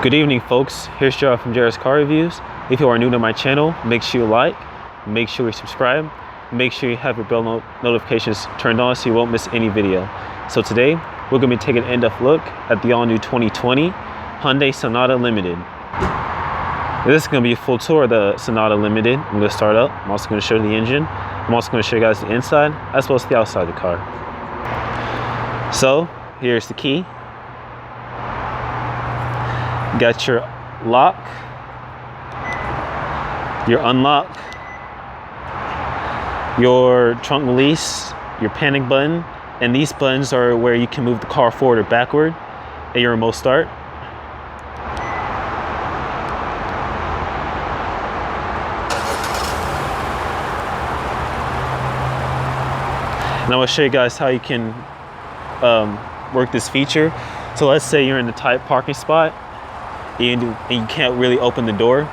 Good evening, folks. Here's Gerald from Jared's Car Reviews. If you are new to my channel, make sure you like, make sure you subscribe, make sure you have your bell notifications turned on so you won't miss any video. So today, we're going to be taking an in-depth look at the all-new 2020 Hyundai Sonata Limited. This is going to be a full tour of the Sonata Limited. I'm going to start up. I'm also going to show you the engine. I'm also going to show you guys the inside as well as the outside of the car. So, here's the key. You got your lock, your unlock, your trunk release, your panic button, and these buttons are where you can move the car forward or backward at your remote start. And I'm going to show you guys how you can work this feature. So let's say you're in the tight parking spot and you can't really open the door.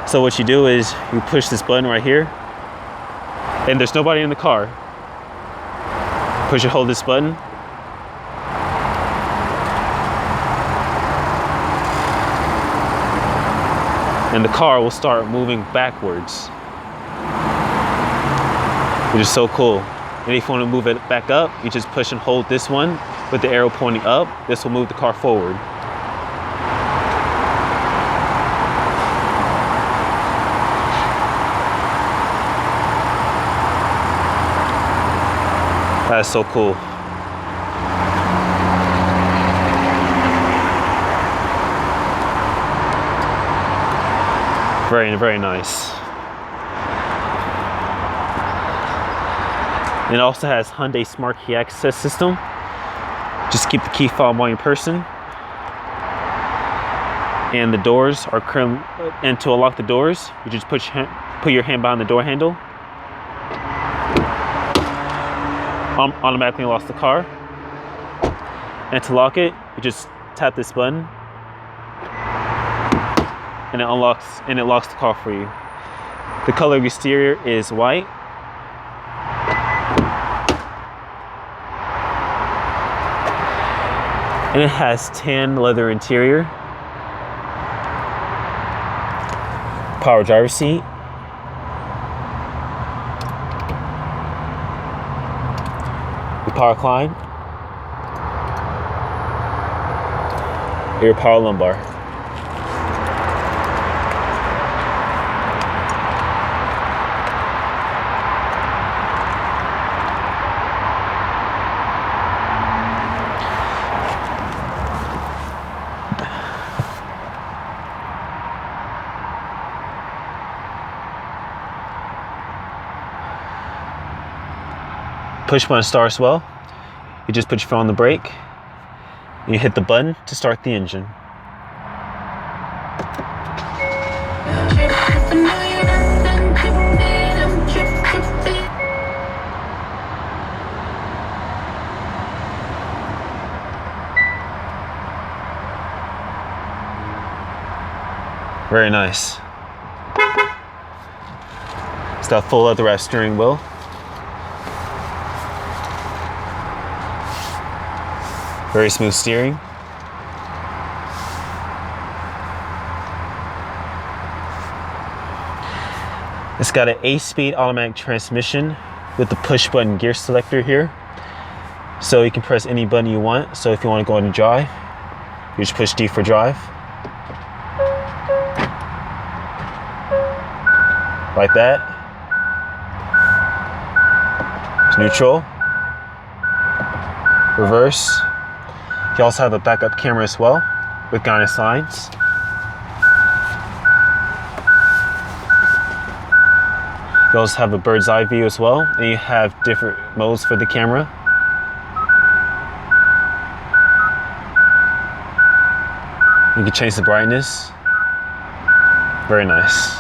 So what you do is you push this button right here and there's nobody in the car. Push and hold this button. And the car will start moving backwards, which is so cool. And if you want to move it back up, you just push and hold this one with the arrow pointing up. This will move the car forward. That's so cool. Very, very nice. It also has Hyundai Smart Key access system. Just keep the key fob on your person. And the doors are currently, and to unlock the doors, you just put your hand behind the door handle. Automatically unlocks the car. And to lock it, you just tap this button. And it locks the car for you. The color of your exterior is white. And it has tan leather interior. Power driver seat. The power climb. Your power lumbar. Push button start as well. You just put your foot on the brake. And you hit the button to start the engine. Very nice. It's got full leather wrap steering wheel. Very smooth steering. It's got an 8-speed automatic transmission with the push button gear selector here. So you can press any button you want. So if you want to go into drive, you just push D for drive. Like that. It's neutral. Reverse. You also have a backup camera as well with guidance lines. You also have a bird's eye view as well, and you have different modes for the camera. You can change the brightness. Very nice.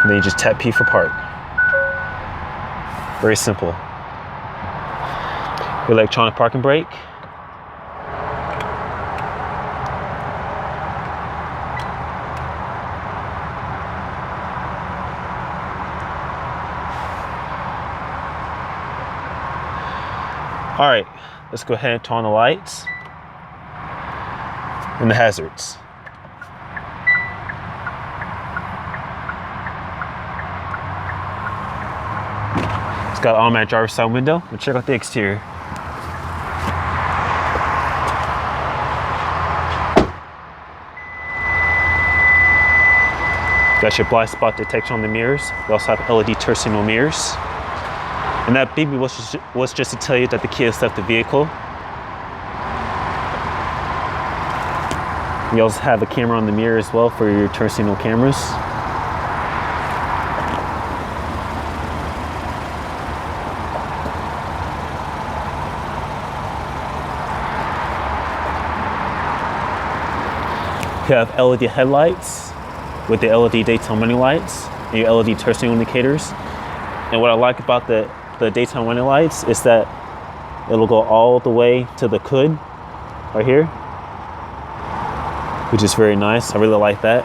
And then you just tap P for park. Very simple. Electronic parking brake. All right, let's go ahead and turn on the lights. and the hazards. It's got automatic driver's side window. Let's check out the exterior. Got your blind spot detection on the mirrors. We also have LED turn signal mirrors. And that beep was just to tell you that the key has left the vehicle. You also have a camera on the mirror as well for your turn signal cameras. You have LED headlights with the LED daytime running lights and your LED turn signal indicators. And what I like about the daytime running lights is that it'll go all the way to the hood right here, which is very nice. I really like that.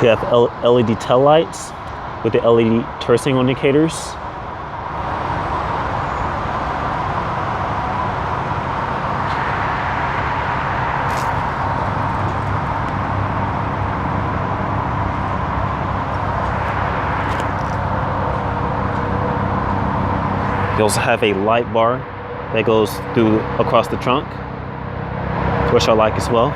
You have LED tail lights with the LED turn signal indicators. You also have a light bar that goes through across the trunk, which I like as well.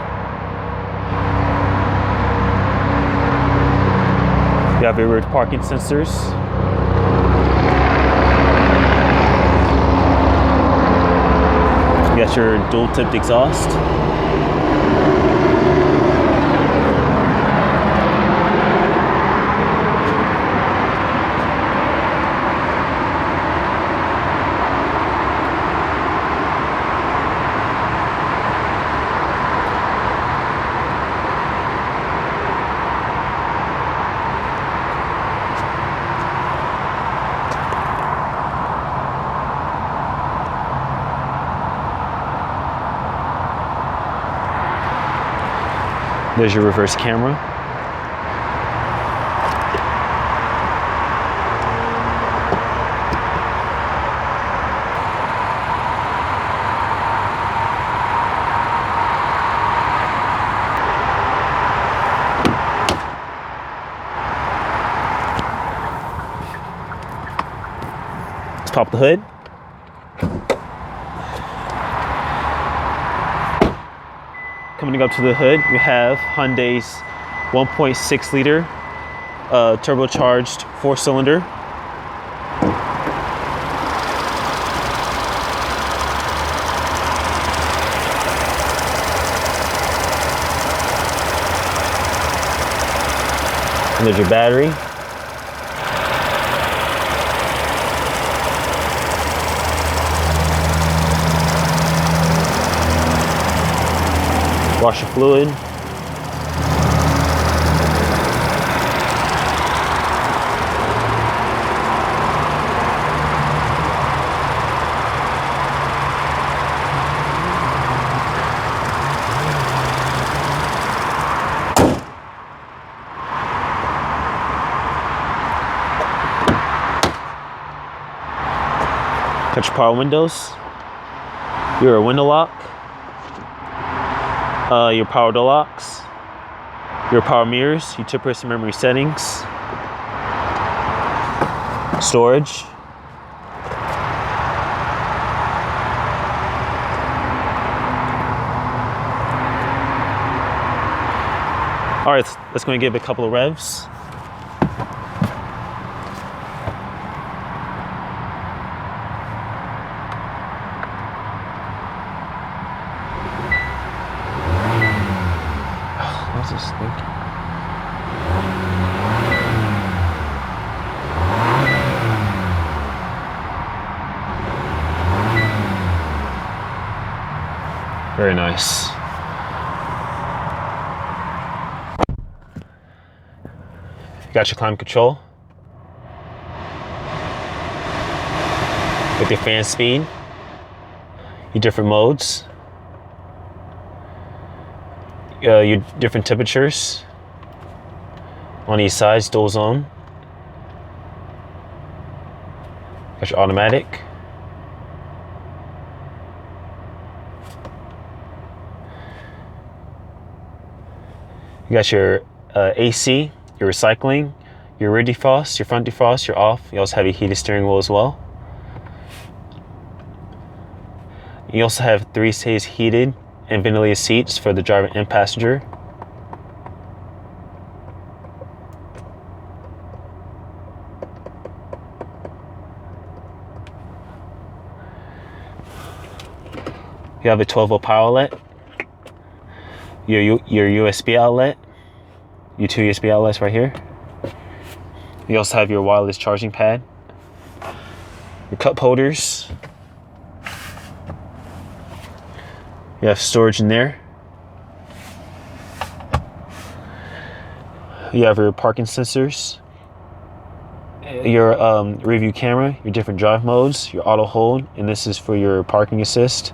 You have your rear parking sensors. You got your dual tipped exhaust. There's your reverse camera. Let's pop the hood. Coming up to the hood, we have Hyundai's 1.6 liter turbocharged 4-cylinder. And there's your battery. Washer fluid. Got your power windows, your window lock, your power door locks, your power mirrors, your two-person memory settings, storage, all right, let's go and give it a couple of revs. Very nice. You got your climate control with your fan speed, your different modes, your different temperatures on each side, dual zone. Got your automatic. You got your AC, your recycling, your rear defrost, your front defrost, your off. You also have your heated steering wheel as well. You also have 3 stays heated and ventilated seats for the driver and passenger. You have a 12-volt power outlet, your USB outlet, your 2 USB outlets right here. You also have your wireless charging pad, your cup holders. You have storage in there. You have your parking sensors, your rear view camera, your different drive modes, your auto hold, and this is for your parking assist.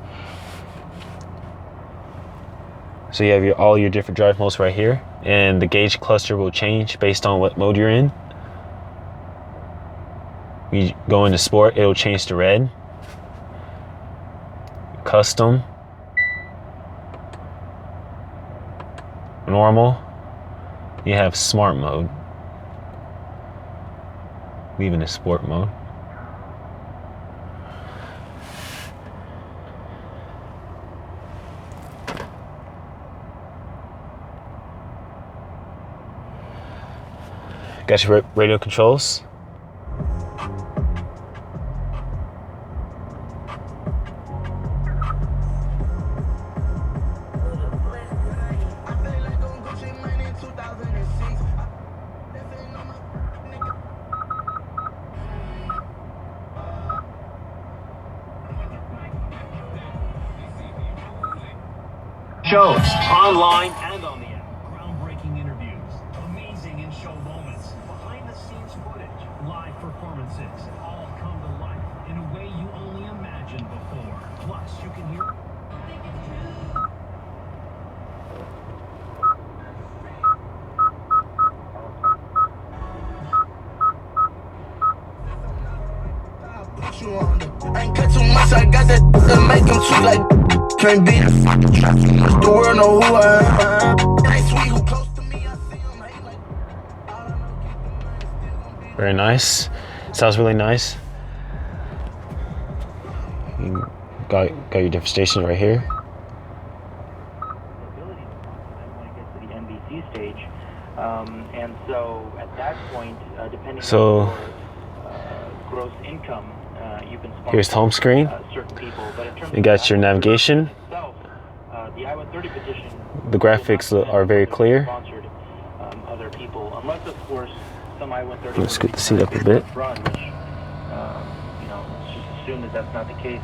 So you have all your different drive modes right here, and the gauge cluster will change based on what mode you're in. When you go into sport, it'll change to red, custom, normal. You have smart mode, leaving the sport mode. Got your radio controls. Shows online and on the app. Groundbreaking interviews, amazing in-show moments, behind-the-scenes footage, live performances, all come to life in a way you only imagined before. Plus, you can hear. Ain't cut too much, I got that to make him sweet like. Can't be the world know who I am. Ain't sweet who close to me, I see him hate like. Very nice. Sounds really nice. You got your different stations right here. The NBC stage, and so at that point, depending on your gross income, you can sponsor here's the home screen. Certain people. But in terms You got your navigation. itself, the I-130 petition. The graphics are very clear. Sponsored other people, unless of course some I-130. Let's scoot the seat up a bit. Run, which let's just assume that that's not the case.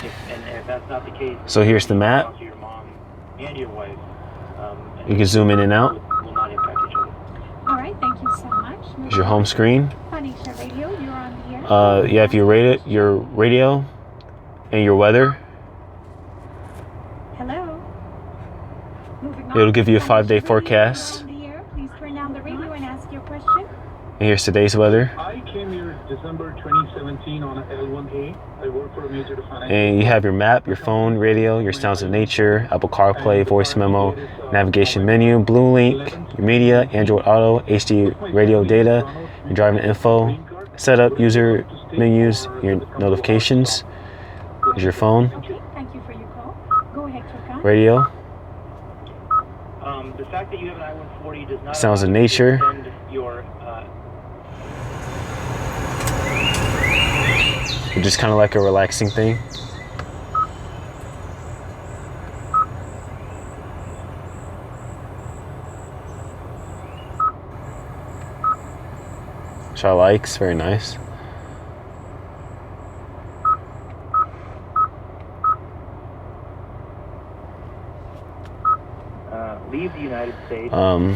If that's not the case, So here's the map. your mom and your wife. You can zoom in and out. Will not impact each other. All right, thank you so much. Here's your home screen. Phoenicia Radio, you're on the air. You have your radio and your weather. Hello. Moving It'll on. give you a Phoenicia 5-day Radio, forecast. you're on the air. Please turn down the radio and ask your question. And here's today's weather. I came here December 2017 on a L1A. I work for a major financial. And you have your map, your phone, radio, your sounds of nature, Apple CarPlay, voice memo, navigation menu, Blue Link, your media, Android Auto, HD radio data, your driving info, setup, user menus, your notifications. Here's your phone, Okay, thank you for your call. Go ahead, click on. radio, The fact that you have an I-140 does not sounds of allow you to nature. extend your Just kind of like a relaxing thing. Which I like, it's very nice. the United States, Um,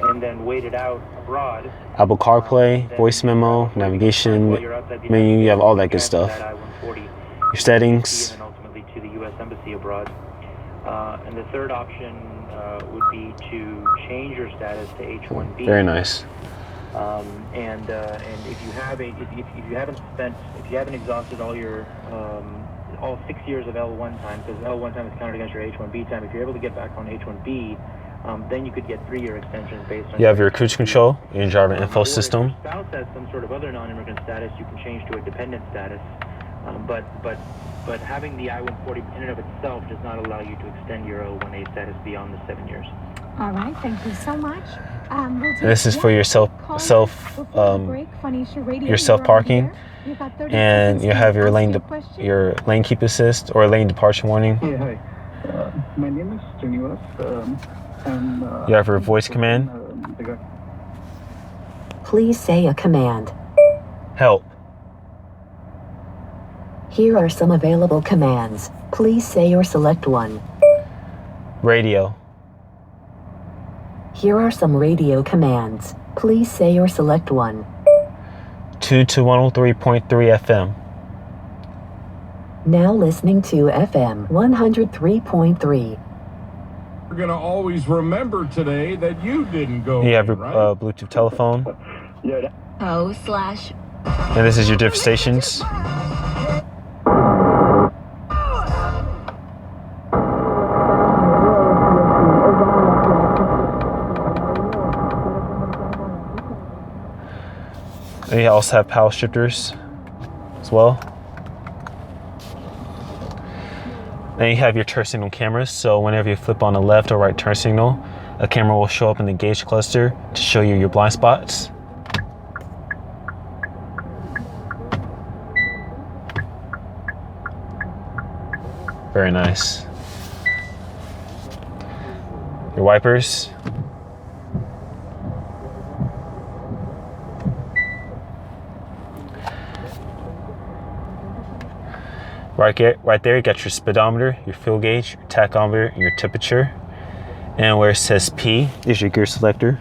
and then wait it out abroad. Apple CarPlay, voice memo, navigation menu, you have all that good stuff. Your settings. And then ultimately to the U.S. Embassy abroad. And the third option would be to change your status to H-1B. Very nice. And if you haven't exhausted all 6 years of L1 time, because L1 time is counted against your H-1B time, if you're able to get back on H-1B, then you could get 3-year extensions based on. You have your cruise control, your driver info system. If your spouse has some sort of other non-immigrant status, you can change to a dependent status. But having the I-140 in and of itself does not allow you to extend your L1A status beyond the 7 years. All right, thank you so much. This is for your self parking, and you have your lane keep assist or lane departure warning. Yeah, hi. My name is Srinivas. You have your voice command. Please say a command. Help. Here are some available commands. Please say or select one. Radio. Here are some radio commands. Please say or select one. 2 to 103.3 FM. Now listening to FM 103.3. We're going to always remember today that you didn't go. You have your right? Bluetooth telephone. O/. And this is your different stations. And you also have paddle shifters as well. Then you have your turn signal cameras, so whenever you flip on the left or right turn signal, a camera will show up in the gauge cluster to show you your blind spots. Very nice. Your wipers. Right there, you got your speedometer, your fuel gauge, your tachometer, and your temperature. And where it says P is your gear selector.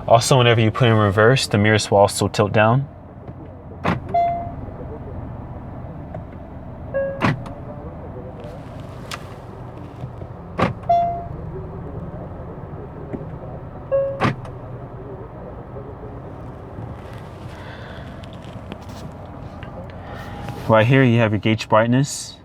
Also, whenever you put in reverse, the mirrors will also tilt down. Right here, you have your gauge brightness.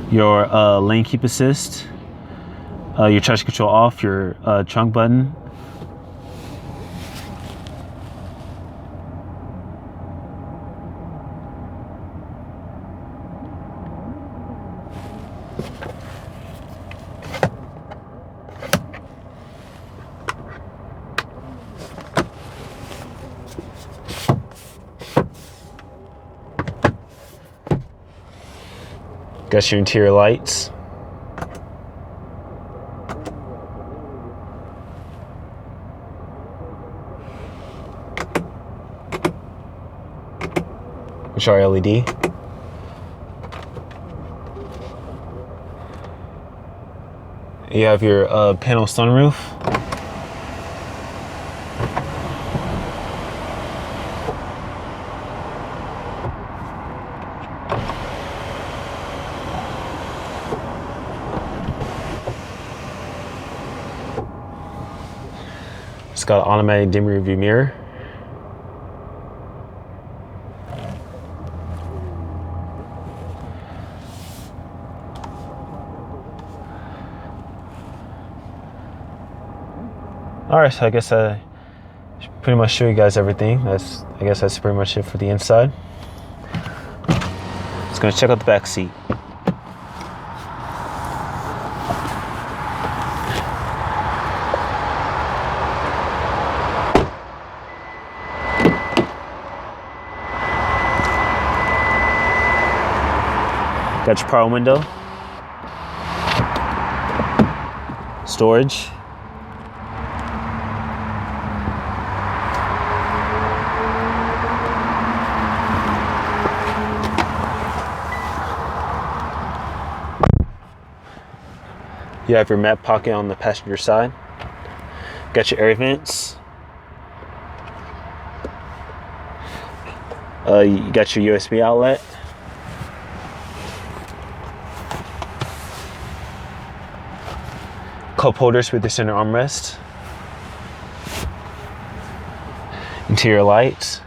Your lane keep assist. Your traction control off, your trunk button. Got your interior lights. Which are LED. You have your panel sunroof. It's got an automatic dim rear view mirror. Alright, so I guess I should pretty much show you guys everything. I guess that's pretty much it for the inside. Let's go check out the back seat. Got your power window, storage, You have your mat pocket on the passenger side. Got your air vents. You got your USB outlet. Cup holders with the center armrest. Interior lights.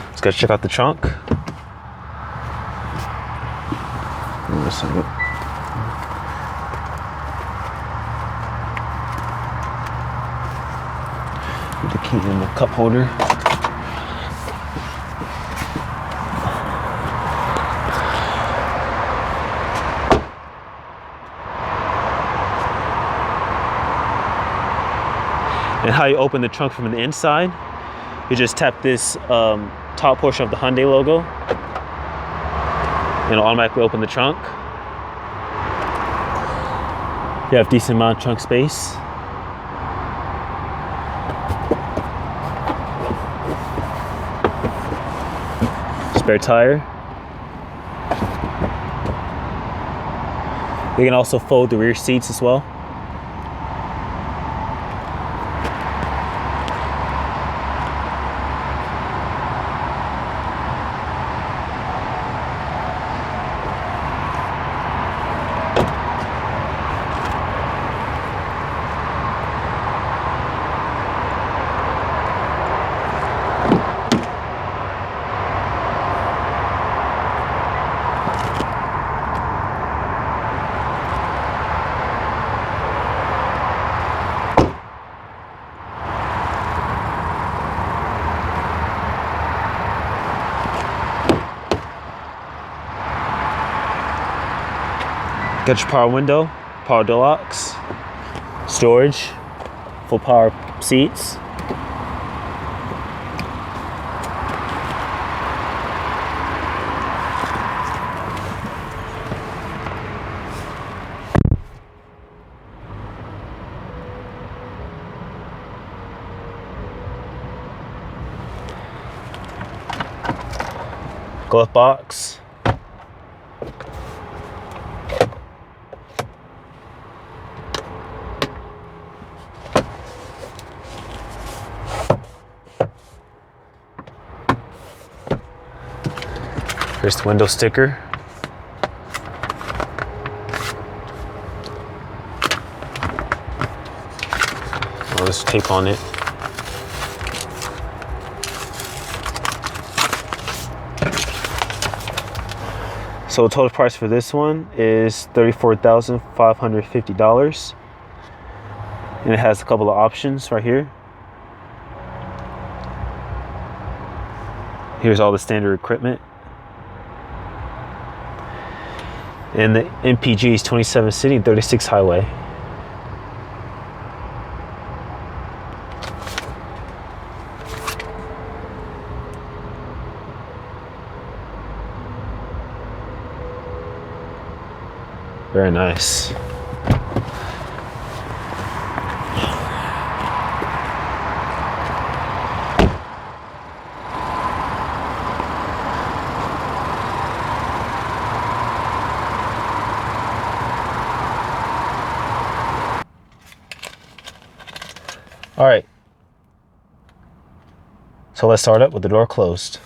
Let's go check out the trunk. Give me a second. Put the key in the cup holder. And how you open the trunk from the inside, you just tap this top portion of the Hyundai logo, and it'll automatically open the trunk. You have decent amount of trunk space. Spare tire. You can also fold the rear seats as well. Got your power window, power door locks, storage, full power seats. Glove box. Here's the window sticker. Oh, there's tape on it. So the total price for this one is $34,550. And it has a couple of options right here. Here's all the standard equipment. And the MPG is 27 city, 36 highway. Very nice. All right, so let's start up with the door closed.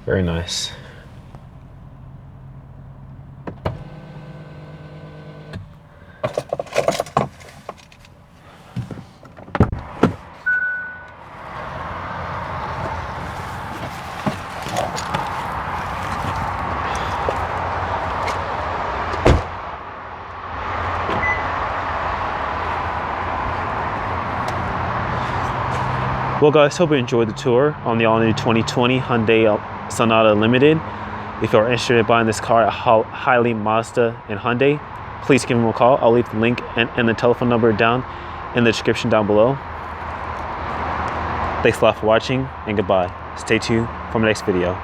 Very nice. Well guys, hope you enjoyed the tour on the all-new 2020 Hyundai Sonata Limited. If you're interested in buying this car at Highly Mazda and Hyundai, please give them a call. I'll leave the link and the telephone number down in the description down below. Thanks a lot for watching, and goodbye. Stay tuned for my next video.